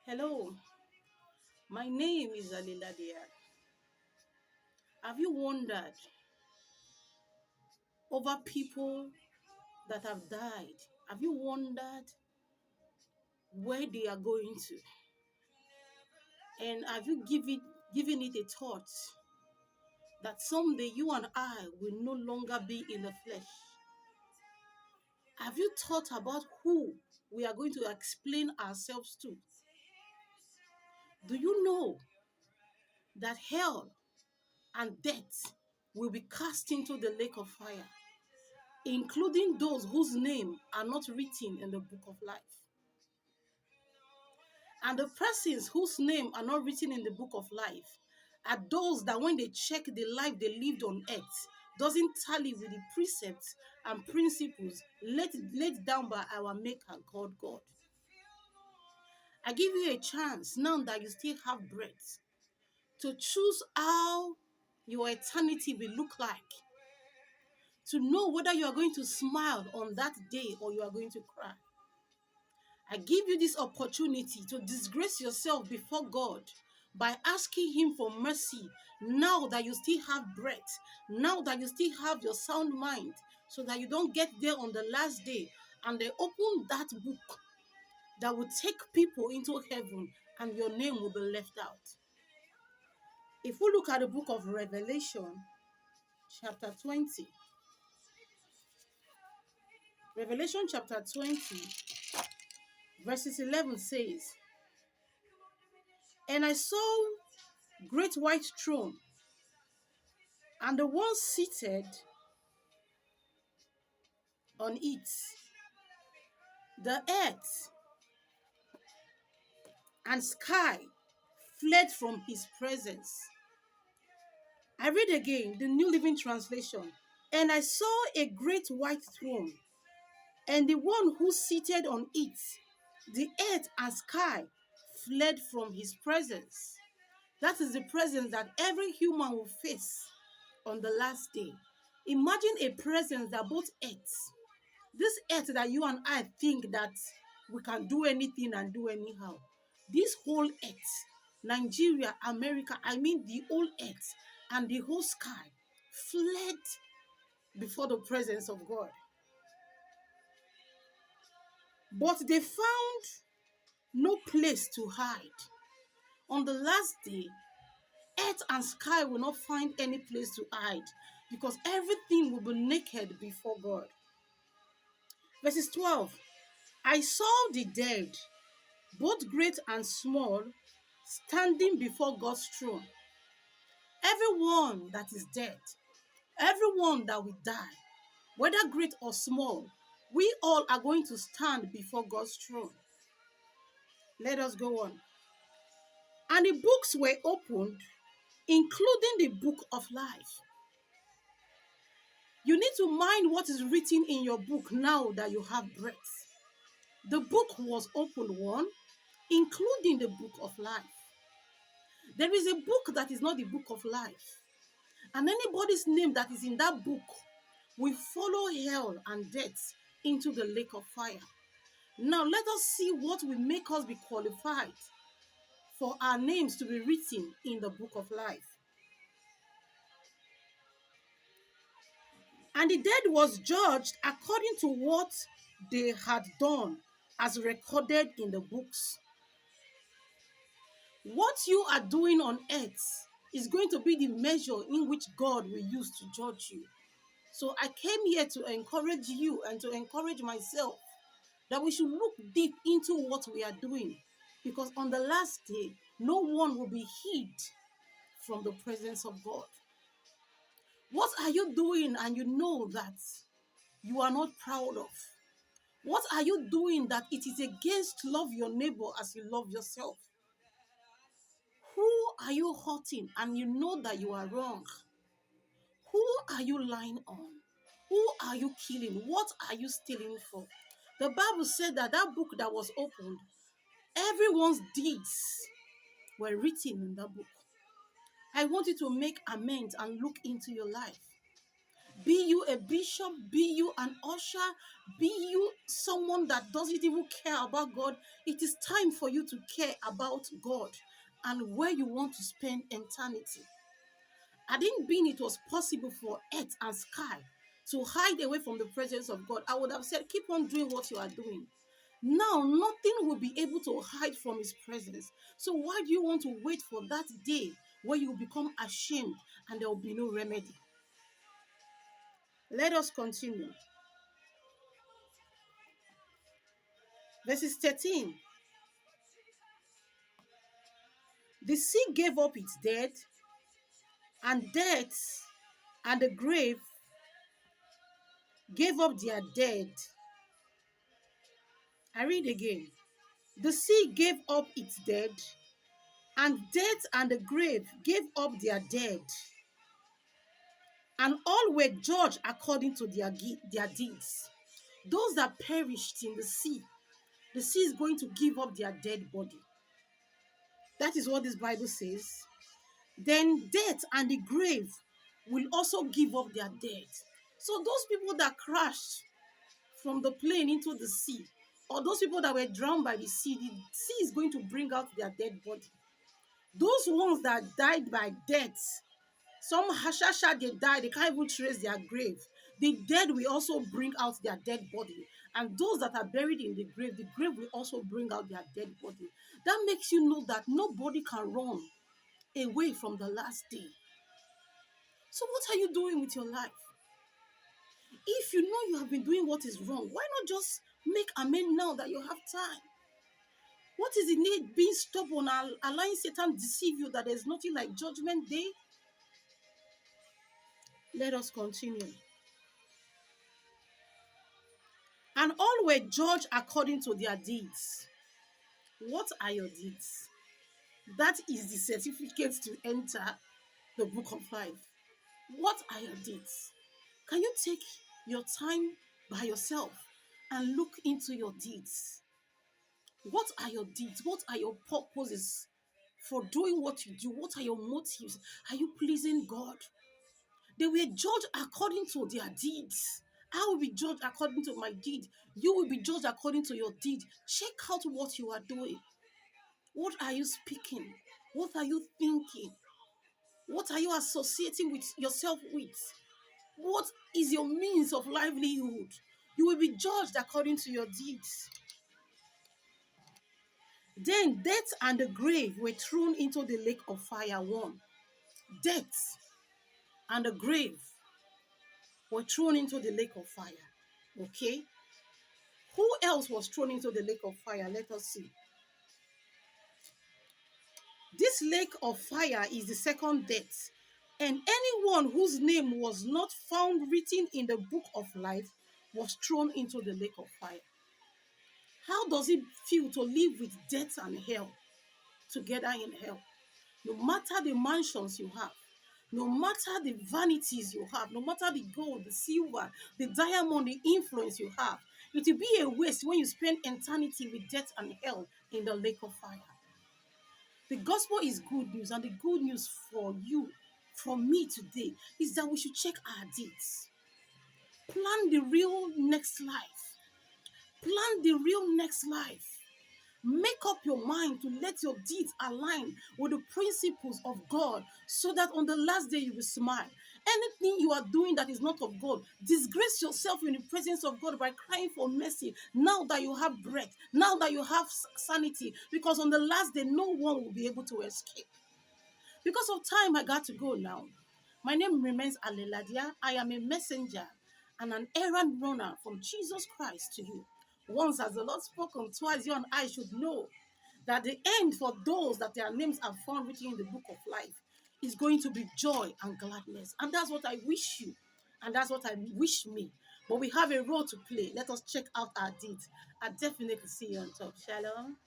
Hello, my name is Alila Dia. Have you wondered over people that have died? Have you wondered where they are going to? And have you given it a thought that someday you and I will no longer be in the flesh? Have you thought about who we are going to explain ourselves to? Do you know that hell and death will be cast into the lake of fire, including those whose name are not written in the book of life? And the persons whose name are not written in the book of life are those that when they check the life they lived on earth, doesn't tally with the precepts and principles laid down by our maker, God. I give you a chance now that you still have breath to choose how your eternity will look like, to know whether you are going to smile on that day or you are going to cry. I give you this opportunity to disgrace yourself before God by asking Him for mercy now that you still have breath, now that you still have your sound mind, so that you don't get there on the last day and they open that book that will take people into heaven and your name will be left out. If we look at the book of Revelation, chapter 20, Revelation chapter 20, verses 11 says, "And I saw great white throne, and the one seated on it, the earth and sky fled from his presence." I read again the New Living Translation. "And I saw a great white throne, and the one who seated on it, the earth and sky fled from his presence." That is the presence that every human will face on the last day. Imagine a presence that both earth, this earth that you and I think that we can do anything and do anyhow, this whole earth, Nigeria, America, I mean the whole earth and the whole sky fled before the presence of God. But they found no place to hide. On the last day, earth and sky will not find any place to hide because everything will be naked before God. Verses 12, "I saw the dead, both great and small, standing before God's throne. Everyone that is dead, everyone that will die, whether great or small, we all are going to stand before God's throne." Let us go on. "And the books were opened, including the book of life." You need to mind what is written in your book now that you have breath. The book was opened, one, including the book of life. There is a book that is not the book of life. And anybody's name that is in that book will follow hell and death into the lake of fire. Now let us see what will make us be qualified for our names to be written in the book of life. "And the dead was judged according to what they had done, as recorded in the books." What you are doing on earth is going to be the measure in which God will use to judge you. So I came here to encourage you and to encourage myself that we should look deep into what we are doing, because on the last day, no one will be hid from the presence of God. What are you doing and you know that you are not proud of? What are you doing that it is against love your neighbor as you love yourself? Who are you hurting and you know that you are wrong? Who are you lying on? Who are you killing? What are you stealing for? The Bible said that that book that was opened, everyone's deeds were written in that book. I want you to make amends and look into your life. Be you a bishop, be you an usher, be you someone that doesn't even care about God. It is time for you to care about God and where you want to spend eternity. Had it been it was possible for earth and sky to hide away from the presence of God, I would have said, keep on doing what you are doing. Now, nothing will be able to hide from his presence. So why do you want to wait for that day where you will become ashamed and there will be no remedy? Let us continue. Verses 13. The sea gave up its dead, and death and the grave gave up their dead. I read again. The sea gave up its dead, and death and the grave gave up their dead. And all were judged according to their deeds. Those that perished in the sea is going to give up their dead body. That is what this Bible says. Then death and the grave will also give up their dead. So those people that crashed from the plane into the sea, or those people that were drowned by the sea is going to bring out their dead body. Those ones that died by death, some hashasha, they died, they can't even trace their grave. The dead will also bring out their dead body. And those that are buried in the grave will also bring out their dead body. That makes you know that nobody can run away from the last day. So what are you doing with your life? If you know you have been doing what is wrong, why not just make amend now that you have time? What is the need being stubborn and allowing Satan deceive you that there's nothing like judgment day? Let us continue. And all were judged according to their deeds. What are your deeds? That is the certificate to enter the book of life. What are your deeds? Can you take your time by yourself and look into your deeds? What are your deeds? What are your purposes for doing what you do? What are your motives? Are you pleasing God? They were judged according to their deeds. I will be judged according to my deed. You will be judged according to your deed. Check out what you are doing. What are you speaking? What are you thinking? What are you associating with yourself with? What is your means of livelihood? You will be judged according to your deeds. Then death and the grave were thrown into the lake of fire. One, death and the grave were thrown into the lake of fire. Okay? Who else was thrown into the lake of fire? Let us see. This lake of fire is the second death, and anyone whose name was not found written in the book of life was thrown into the lake of fire. How does it feel to live with death and hell together in hell? No matter the mansions you have, no matter the vanities you have, no matter the gold, the silver, the diamond, the influence you have, it will be a waste when you spend eternity with death and hell in the lake of fire. The gospel is good news, and the good news for you, from me today, is that we should check our deeds. Plan the real next life. Plan the real next life. Make up your mind to let your deeds align with the principles of God so that on the last day you will smile. Anything you are doing that is not of God, disgrace yourself in the presence of God by crying for mercy now that you have breath, now that you have sanity, because on the last day, no one will be able to escape. Because of time, I got to go now. My name remains Aleladia. I am a messenger and an errand runner from Jesus Christ to you. Once has the Lord spoken, twice you and I should know that the end for those that their names are found written in the book of life is going to be joy and gladness. And that's what I wish you. And that's what I wish me. But we have a role to play. Let us check out our deeds. I definitely see you on top. Shalom.